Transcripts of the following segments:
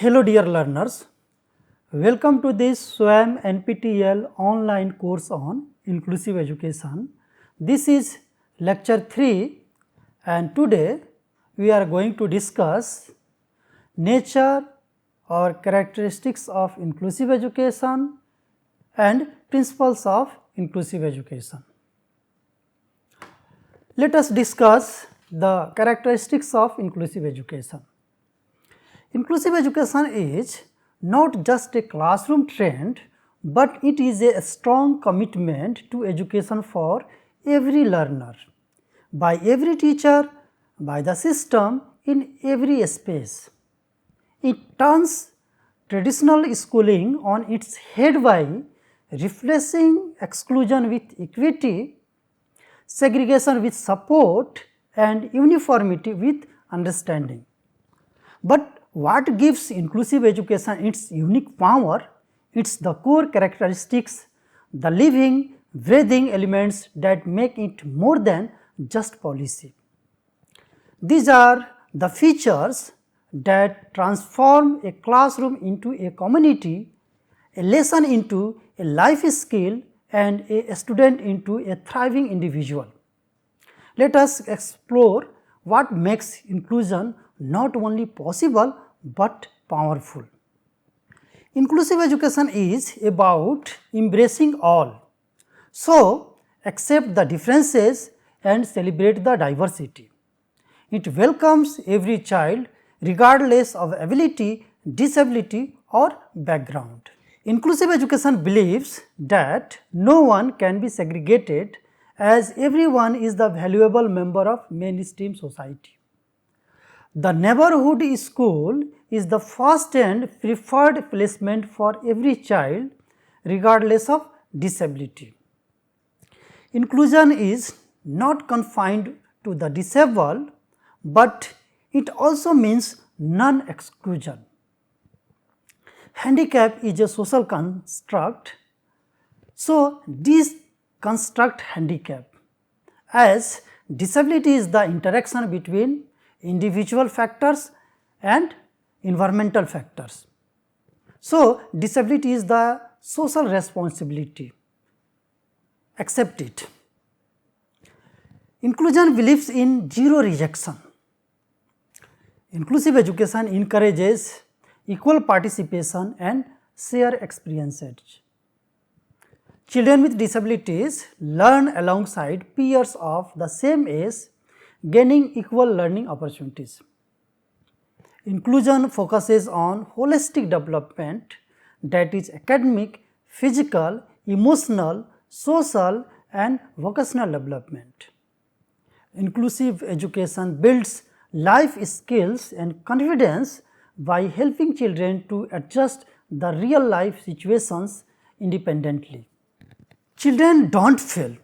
Hello dear learners, welcome to this SWAM NPTEL online course on inclusive education. This is lecture 3 and today we are going to discuss nature or characteristics of inclusive education and principles of inclusive education. Let us discuss the characteristics of inclusive education. Inclusive education is not just a classroom trend, but it is a strong commitment to education for every learner, by every teacher, by the system in every space. It turns traditional schooling on its head by replacing exclusion with equity, segregation with support and uniformity with understanding. But what gives inclusive education its unique power? It's the core characteristics, the living, breathing elements that make it more than just policy. These are the features that transform a classroom into a community, a lesson into a life skill and a student into a thriving individual. Let us explore what makes inclusion not only possible but powerful. Inclusive education is about embracing all. So, accept the differences and celebrate the diversity. It welcomes every child regardless of ability, disability or background. Inclusive education believes that no one can be segregated as everyone is the valuable member of mainstream society. The neighborhood school is the first and preferred placement for every child regardless of disability. Inclusion is not confined to the disabled, but it also means non-exclusion. Handicap is a social construct, so this construct handicap as disability is the interaction between individual factors and environmental factors. So, disability is the social responsibility, accept it. Inclusion believes in zero rejection. Inclusive education encourages equal participation and shared experiences. Children with disabilities learn alongside peers of the same age, gaining equal learning opportunities. Inclusion focuses on holistic development, that is academic, physical, emotional, social and vocational development. Inclusive education builds life skills and confidence by helping children to adjust the real life situations independently. Children do not fail,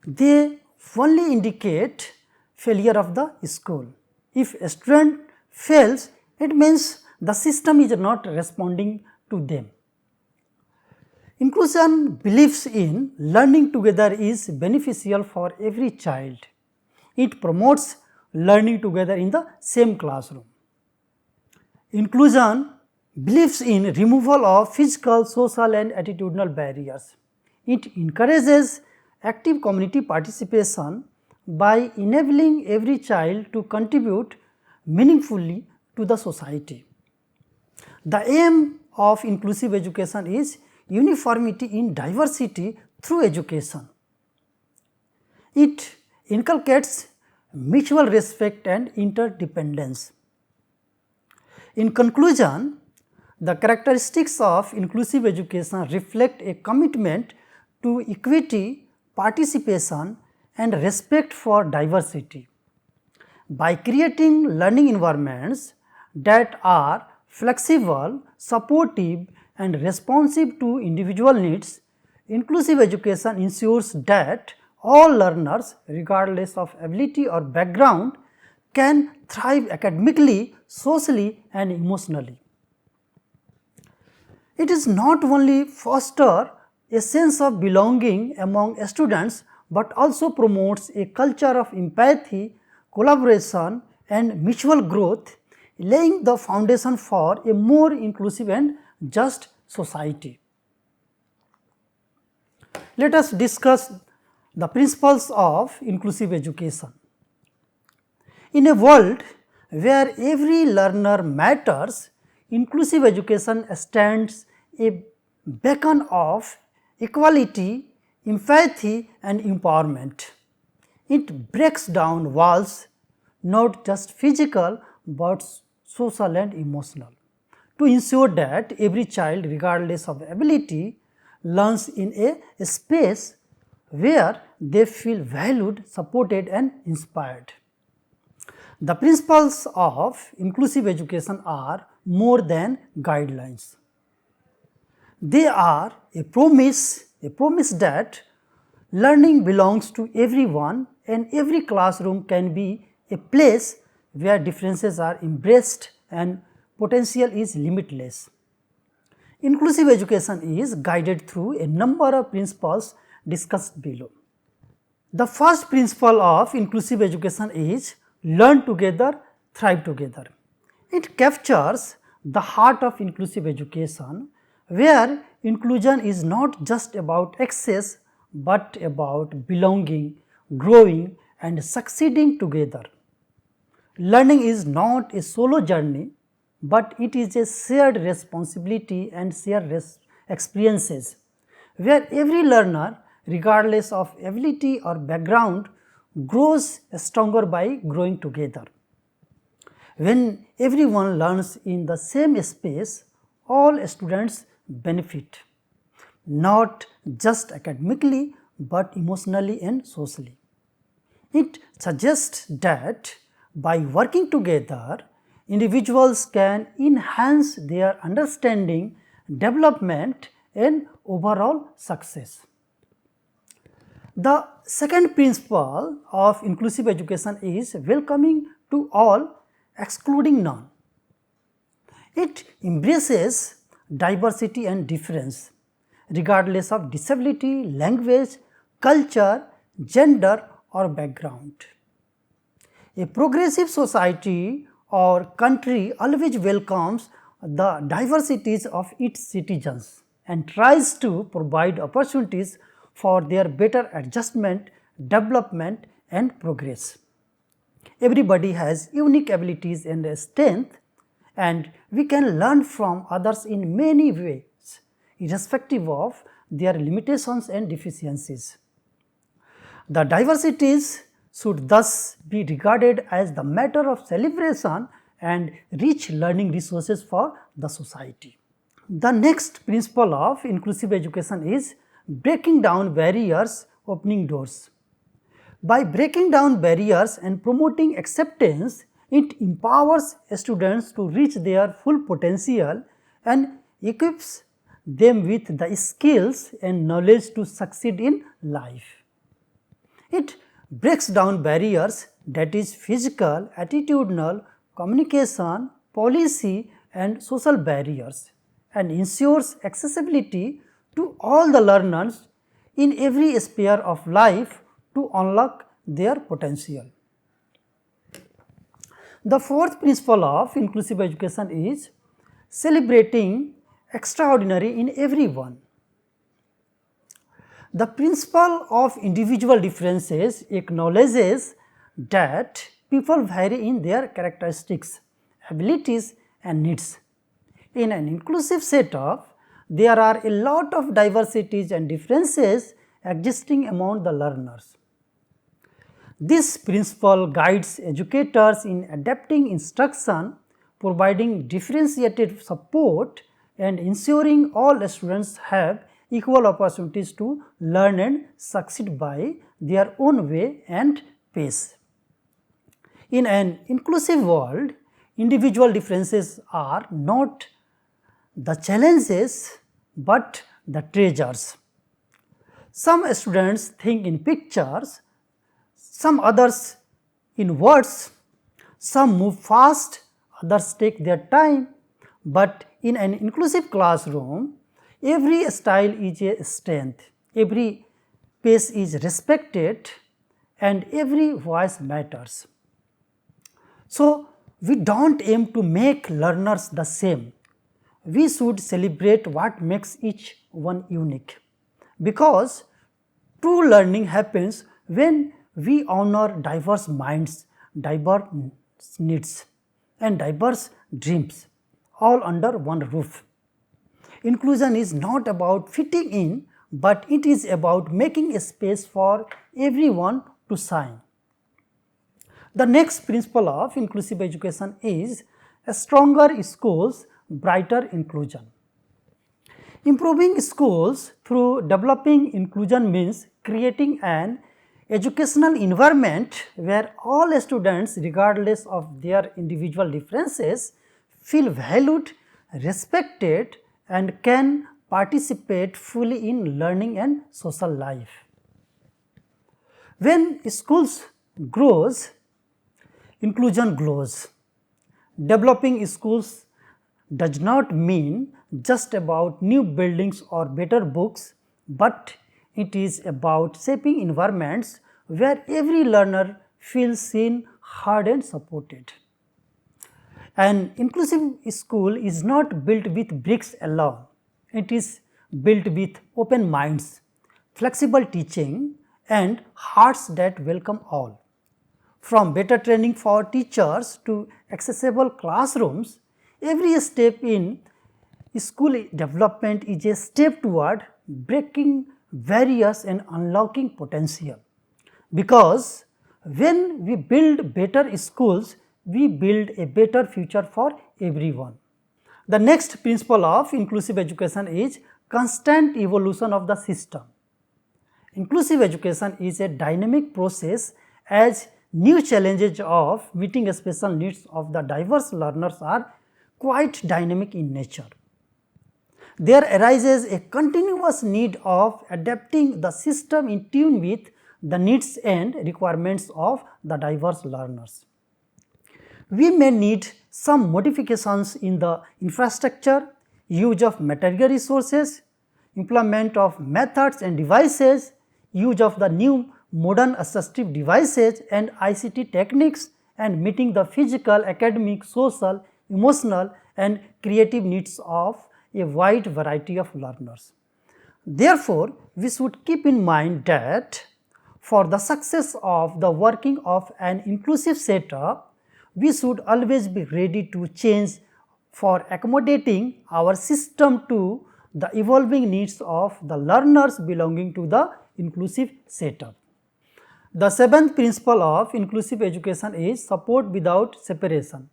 they only indicate failure of the school. If a student fails, it means the system is not responding to them. Inclusion believes in learning together is beneficial for every child. It promotes learning together in the same classroom. Inclusion believes in removal of physical, social and attitudinal barriers. It encourages active community participation by enabling every child to contribute meaningfully to the society. The aim of inclusive education is uniformity in diversity through education. It inculcates mutual respect and interdependence. In conclusion, the characteristics of inclusive education reflect a commitment to equity, participation and respect for diversity. By creating learning environments that are flexible, supportive and responsive to individual needs, inclusive education ensures that all learners regardless of ability or background can thrive academically, socially and emotionally. It is not only foster a sense of belonging among students, but also promotes a culture of empathy, collaboration and mutual growth, laying the foundation for a more inclusive and just society. Let us discuss the principles of inclusive education. In a world where every learner matters, inclusive education stands a beacon of equality, empathy and empowerment. It breaks down walls, not just physical but social and emotional, to ensure that every child, regardless of ability, learns in a space where they feel valued, supported and inspired. The principles of inclusive education are more than guidelines. They are a promise that learning belongs to everyone and every classroom can be a place where differences are embraced and potential is limitless. Inclusive education is guided through a number of principles discussed below. The first principle of inclusive education is learn together, thrive together. It captures the heart of inclusive education, where inclusion is not just about access but about belonging, growing and succeeding together. Learning is not a solo journey, but it is a shared responsibility and shared experiences, where every learner, regardless of ability or background, grows stronger by growing together. When everyone learns in the same space, all students benefit, not just academically but emotionally and socially. It suggests that by working together, individuals can enhance their understanding, development and overall success. The second principle of inclusive education is welcoming to all, excluding none. It embraces diversity and difference, regardless of disability, language, culture, gender or background. A progressive society or country always welcomes the diversities of its citizens and tries to provide opportunities for their better adjustment, development and progress. Everybody has unique abilities and strength, and we can learn from others in many ways, irrespective of their limitations and deficiencies. The diversities should thus be regarded as the matter of celebration and rich learning resources for the society. The next principle of inclusive education is breaking down barriers, opening doors. By breaking down barriers and promoting acceptance, it empowers students to reach their full potential and equips them with the skills and knowledge to succeed in life. It breaks down barriers, that is physical, attitudinal, communication, policy and social barriers, and ensures accessibility to all the learners in every sphere of life to unlock their potential. The fourth principle of inclusive education is celebrating extraordinary in everyone. The principle of individual differences acknowledges that people vary in their characteristics, abilities and needs. In an inclusive setup, there are a lot of diversities and differences existing among the learners. This principle guides educators in adapting instruction, providing differentiated support and ensuring all students have equal opportunities to learn and succeed by their own way and pace. In an inclusive world, individual differences are not the challenges but the treasures. Some students think in pictures, some others in words, some move fast, others take their time, but in an inclusive classroom, every style is a strength, every pace is respected and every voice matters. So, We don't aim to make learners the same. We should celebrate what makes each one unique, because true learning happens when we honor diverse minds, diverse needs, and diverse dreams all under one roof. Inclusion is not about fitting in, but it is about making a space for everyone to shine. The next principle of inclusive education is a stronger schools, brighter inclusion. Improving schools through developing inclusion means creating an educational environment where all students, regardless of their individual differences, feel valued, respected, and can participate fully in learning and social life. When schools grows, inclusion grows. Developing schools does not mean just about new buildings or better books, but it is about shaping environments where every learner feels seen, heard, and supported. An inclusive school is not built with bricks alone, it is built with open minds, flexible teaching, and hearts that welcome all. From better training for teachers to accessible classrooms, every step in school development is a step toward breaking barriers and unlocking potential. Because when we build better schools, we build a better future for everyone. The next principle of inclusive education is constant evolution of the system. Inclusive education is a dynamic process as new challenges of meeting special needs of the diverse learners are quite dynamic in nature. There arises a continuous need of adapting the system in tune with the needs and requirements of the diverse learners. We may need some modifications in the infrastructure, use of material resources, implement of methods and devices, use of the new modern assistive devices and ICT techniques, and meeting the physical, academic, social, emotional, and creative needs of a wide variety of learners. Therefore, we should keep in mind that for the success of the working of an inclusive setup, we should always be ready to change for accommodating our system to the evolving needs of the learners belonging to the inclusive setup. The seventh principle of inclusive education is support without separation.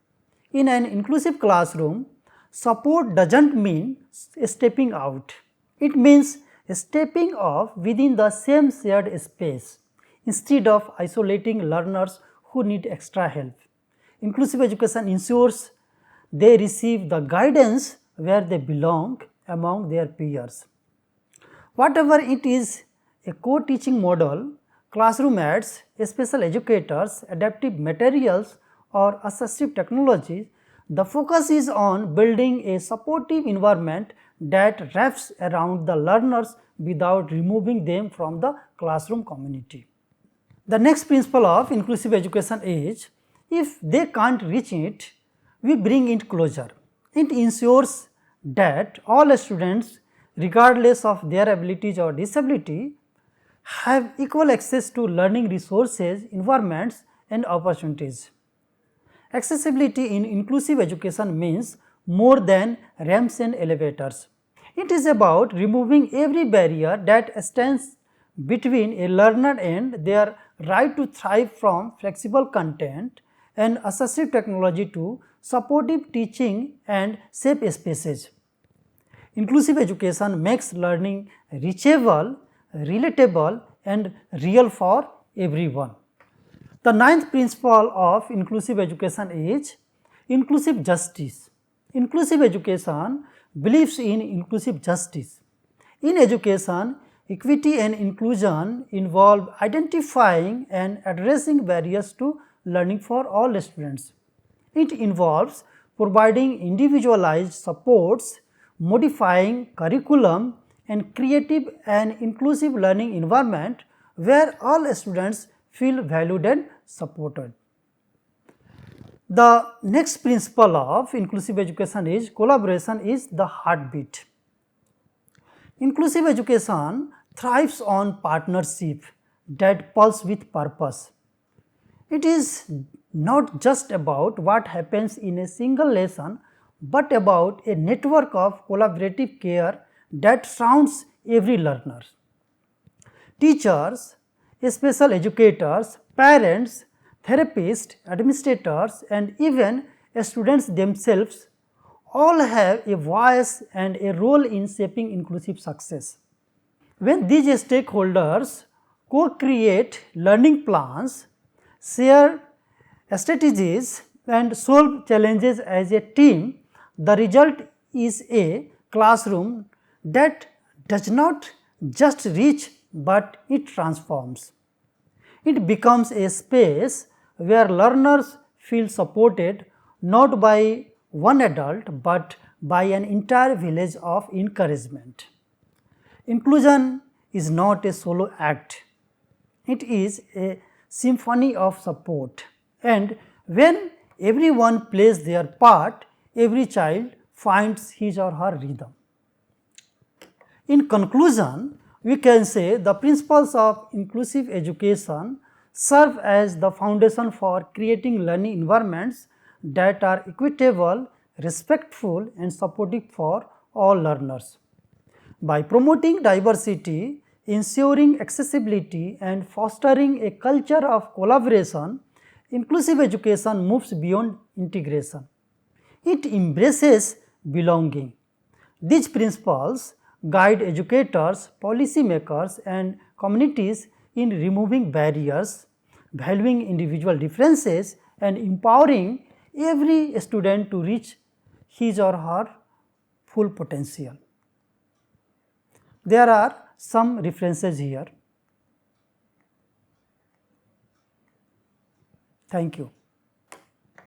In an inclusive classroom, support does not mean stepping out. It means stepping off within the same shared space instead of isolating learners who need extra help. Inclusive education ensures they receive the guidance where they belong among their peers. Whatever it is, a co-teaching model, classroom aids, special educators, adaptive materials, or assistive technologies, the focus is on building a supportive environment that wraps around the learners without removing them from the classroom community. The next principle of inclusive education is, if they can't reach it, we bring it closer. It ensures that all students, regardless of their abilities or disability, have equal access to learning resources, environments, and opportunities. Accessibility in inclusive education means more than ramps and elevators. It is about removing every barrier that stands between a learner and their right to thrive, from flexible content and assistive technology to supportive teaching and safe spaces. Inclusive education makes learning reachable, relatable, and real for everyone. The ninth principle of inclusive education is inclusive justice. Inclusive education believes in inclusive justice. In education, equity and inclusion involve identifying and addressing barriers to learning for all students. It involves providing individualized supports, modifying curriculum, and creative and inclusive learning environment where all students feel valued and supported. The next principle of inclusive education is collaboration is the heartbeat. Inclusive education thrives on partnership that pulse with purpose. It is not just about what happens in a single lesson, but about a network of collaborative care that surrounds every learner. Teachers, special educators, parents, therapists, administrators, and even students themselves all have a voice and a role in shaping inclusive success. When these stakeholders co-create learning plans, share strategies and solve challenges as a team, the result is a classroom that does not just reach but it transforms. It becomes a space where learners feel supported not by one adult but by an entire village of encouragement. Inclusion is not a solo act, it is a symphony of support, and when everyone plays their part, every child finds his or her rhythm. In conclusion, we can say the principles of inclusive education serve as the foundation for creating learning environments that are equitable, respectful and supportive for all learners. By promoting diversity, ensuring accessibility and fostering a culture of collaboration, inclusive education moves beyond integration. It embraces belonging. These principles guide educators, policymakers and communities in removing barriers, valuing individual differences and empowering every student to reach his or her full potential. There are some references here. Thank you.